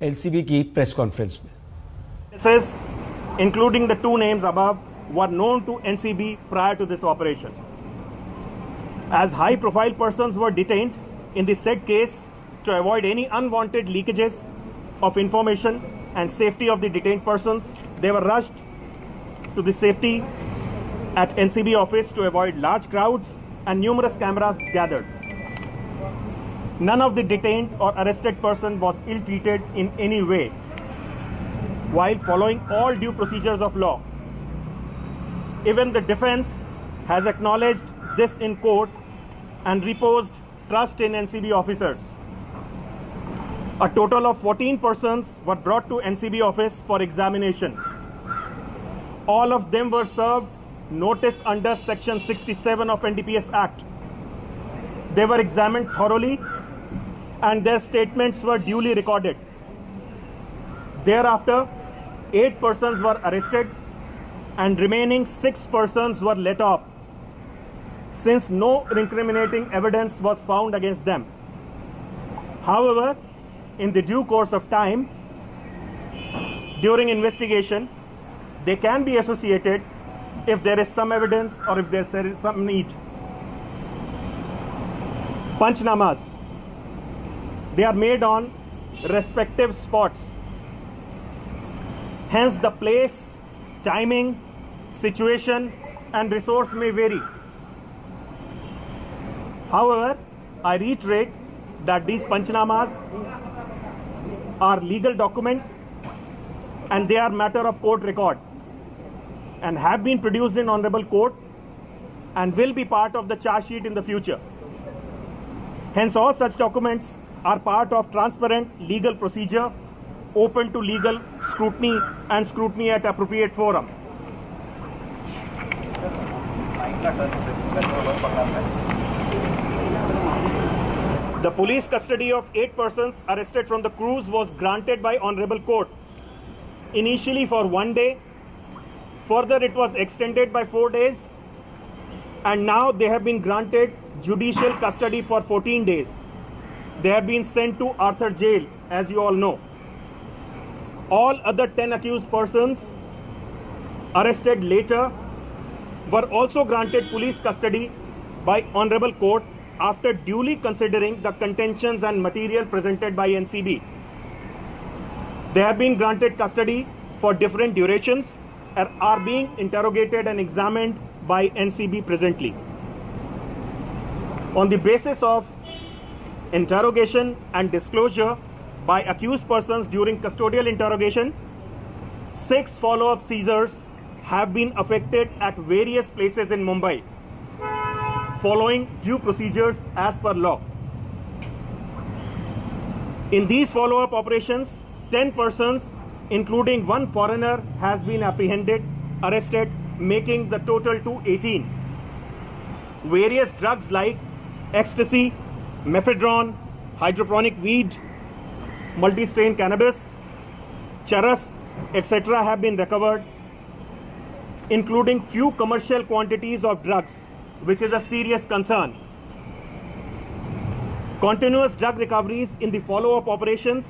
NCB की press conference में। This, including the two names above, were known to NCB prior to this operation. As high-profile persons were detained in the said case to avoid any unwanted leakages of information and safety of the detained persons, they were rushed to the safety at NCB office to avoid large crowds and numerous cameras gathered. None of the detained or arrested person was ill-treated in any way while following all due procedures of law. Even the defense has acknowledged this in court and reposed trust in NCB officers. A total of 14 persons were brought to NCB office for examination. All of them were served notice under Section 67 of NDPS Act. They were examined thoroughly and their statements were duly recorded. Thereafter, 8 persons were arrested and remaining 6 persons were let off since no incriminating evidence was found against them. However, in the due course of time, during investigation, they can be associated if there is some evidence or if there is some need. Panchnamas. They are made on respective spots. Hence, the place, timing, situation, and resource may vary. However, I reiterate that these Panchnamas are legal document and they are matter of court record and have been produced in honorable court and will be part of the charge sheet in the future. Hence, all such documents are part of transparent legal procedure open to legal scrutiny and scrutiny at appropriate forum. The police custody of 8 persons arrested from the cruise was granted by honorable court, initially for 1 day. Further, it was extended by 4 days, and now they have been granted judicial custody for 14 days. They have been sent to Arthur Jail, as you all know. All other 10 accused persons arrested later were also granted police custody by honorable court after duly considering the contentions and material presented by NCB. They have been granted custody for different durations and are being interrogated and examined by NCB presently. On the basis of interrogation and disclosure by accused persons during custodial interrogation, 6 follow-up seizures have been effected at various places in Mumbai, following due procedures as per law. In these follow-up operations, 10 persons, including 1 foreigner, has been apprehended, arrested, making the total to 18. Various drugs like ecstasy, mephedrone, hydroponic weed, multi-strain cannabis, charas, etc. have been recovered, including few commercial quantities of drugs, which is a serious concern. Continuous drug recoveries in the follow-up operations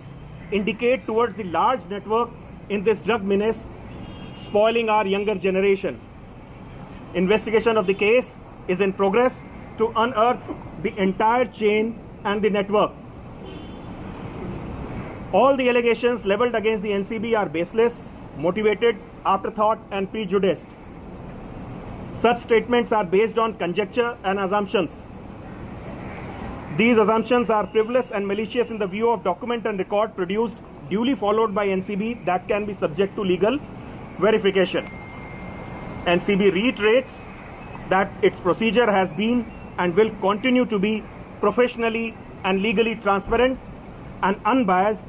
indicate towards the large network in this drug menace, spoiling our younger generation. Investigation of the case is in progress to unearth the entire chain and the network. All the allegations leveled against the NCB are baseless, motivated, afterthought, and prejudiced. Such statements are based on conjecture and assumptions. These assumptions are frivolous and malicious in the view of document and record produced, duly followed by NCB, that can be subject to legal verification. NCB reiterates that its procedure has been and will continue to be professionally and legally transparent and unbiased,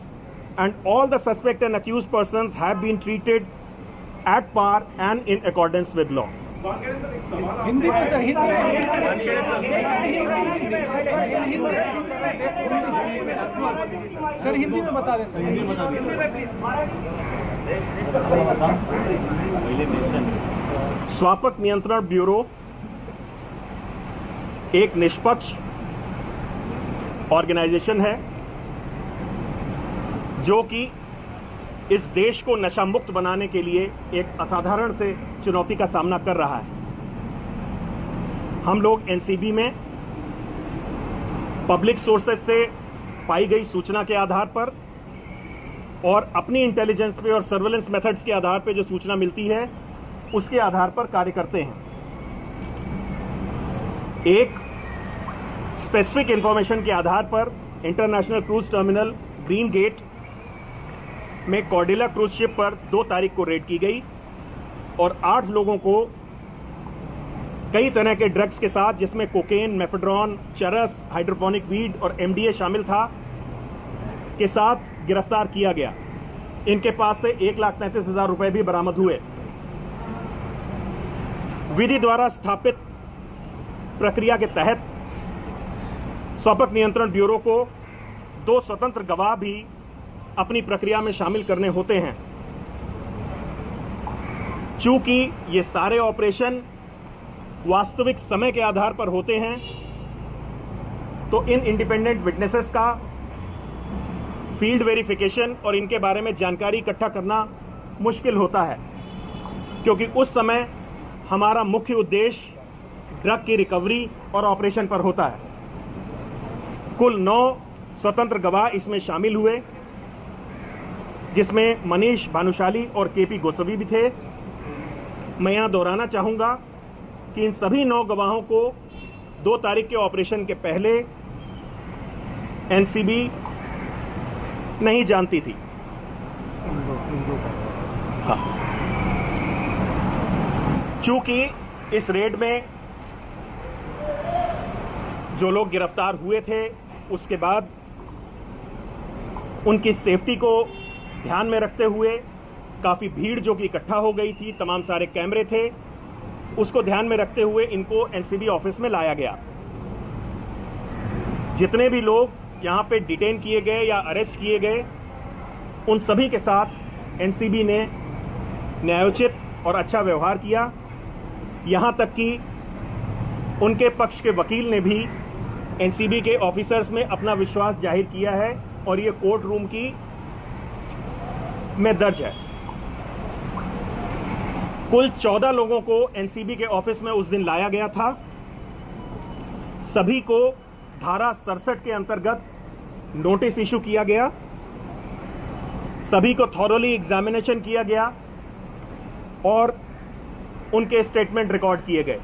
and all the suspect and accused persons have been treated at par and in accordance with law. Hindi में sir, Hindi में बता दें sir, Hindi में बता दें। स्वापक नियंत्रण bureau एक निष्पक्ष ऑर्गेनाइजेशन है जो कि इस देश को नशा मुक्त बनाने के लिए एक असाधारण से चुनौती का सामना कर रहा है। हम लोग एनसीबी में पब्लिक सोर्सेज से पाई गई सूचना के आधार पर और अपनी इंटेलिजेंस पे और सर्वेलेंस मेथड्स के आधार पे जो सूचना मिलती है उसके आधार पर कार्य करते हैं। एक स्पेसिफिक इंफॉर्मेशन के आधार पर international cruise terminal green gate में कॉर्डेला क्रूज शिप पर 2 तारीख को रेड की गई और 8 लोगों को कई तरह के ड्रग्स के साथ, जिसमें कोकेन, मेफेड्रॉन, चरस, हाइड्रोपोनिक वीड और एमडीए शामिल था, के साथ गिरफ्तार किया गया। इनके पास से 1,33,000 रुपए भी बरामद हुए। विधि द्वारा स्थापित प्रक्रिया के तहत स्वापक नियंत्रण ब्यूरो को 2 स्वतंत्र गवाह भी अपनी प्रक्रिया में शामिल करने होते हैं। चूंकि ये सारे ऑपरेशन वास्तविक समय के आधार पर होते हैं, तो इन इंडिपेंडेंट विटनेसेस का फील्ड वेरिफिकेशन और इनके बारे में जानकारी इकट्ठा करना मुश्किल होता है, क्योंकि उस समय हमारा मुख्य उद्देश्य ड्रग की रिकवरी और ऑपरेशन पर होता है। कुल 9 स्वतंत्र गवाह इसमें शामिल हुए, जिसमें मनीष भानुशाली और केपी गोस्वामी भी थे। मैं यहां दोहराना चाहूंगा कि इन सभी 9 गवाहों को 2 तारीख के ऑपरेशन के पहले एनसीबी नहीं जानती थी। हाँ। चूंकि इस रेड में जो लोग गिरफ्तार हुए थे, उसके बाद उनकी सेफ्टी को ध्यान में रखते हुए काफी भीड़ जो कि इकट्ठा हो गई थी, तमाम सारे कैमरे थे, उसको ध्यान में रखते हुए इनको एनसीबी ऑफिस में लाया गया। जितने भी लोग यहां पे डिटेन किए गए या अरेस्ट किए गए, उन सभी के साथ एनसीबी ने न्यायोचित और अच्छा व्यवहार किया। यहां तक कि उनके पक्ष के वकील ने भी एनसीबी के ऑफिसर्स में अपना विश्वास जाहिर किया है और ये कोर्ट रूम की में दर्ज है। कुल 14 लोगों को एनसीबी के ऑफिस में उस दिन लाया गया था। सभी को धारा 67 के अंतर्गत नोटिस इशू किया गया। सभी को थॉरोली एग्जामिनेशन किया गया और उनके स्टेटमेंट रिकॉर्ड किए गए।